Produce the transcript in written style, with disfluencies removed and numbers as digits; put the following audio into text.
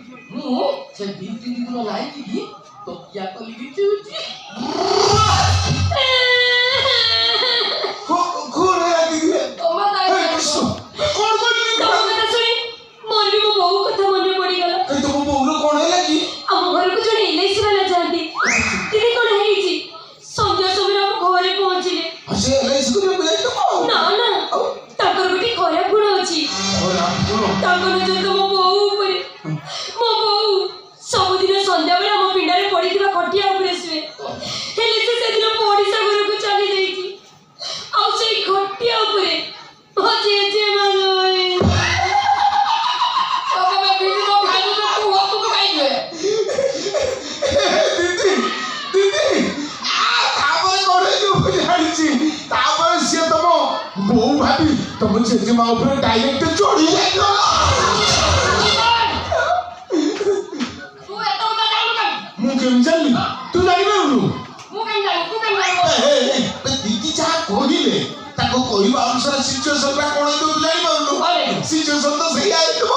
ମୁଁ ସେ 2-3 ଦିନ ଲାଇକି ତକିଆ କଲି କିଛି କଣ ଲାଗିଲେ ତମା କଣ କରିଲି ତମ କଥା ଶୁଣି ମୋର ବି ମୋ ବୋଉ କଥା ମନେ ପଡିଗଲା। ତମ ବୋଉର କଣ ହେଲା କି? ଆମ ଘରକୁ ଜଣେ ଏଲଆଇସି ବାଲା ଯାଆନ୍ତି। ଦିଦି କଣ ହେଇଛି ସନ୍ଧ୍ୟା ସମୟରେ ଆମ ଘରେ ପହଞ୍ଚିଲେ। ସେ ଏଲଆଇସି କରିବାକୁ ଯାଇଥିବ ନା ନା ତାଙ୍କର ଗୋଟେ ଖରାପ ଗୁଣ ଅଛି। ତାଙ୍କ ନଜର ତ ମୋ ବୋଉ ଉପରେ। ମୋ ବୋଉ ସବୁଦିନ ସନ୍ଧ୍ୟାବେଳେ ଆମ ପିଣ୍ଡାରେ ପଡିଥିବା ଖଟିଆ ଉପରେ ଶୁଏ। ହେଲେ ସେ ସେଦିନ ପଡ଼ିଶା ଘରକୁ ଚାଲି ଯାଇଛି। ଆଉ ସେଇ ଖଟିଆ ଉପରେ ମୋ ଜେଜେମା ବୋଉ ଭାବି ତମ ଜେଜେମା ଉପରେ ଡାଇରେକ୍ଟ ଚଢି ଯାଇଥିଲ। ମୁଁ କେମିତି ଜାଣିଲି? ତୁ ଜାଣିପାରୁନୁ? ଦିଦି ଯାହା କହିଲେ ତାକୁ କହିବା ଅନୁସାରେ ସିଚୁଏସନ ଟା କଣ ହେଇଥିବ ତୁ ଜାଣିପାରୁନୁ? ସିଚୁଏସନ ତ ସେଇଆ ହେଇଥିବ।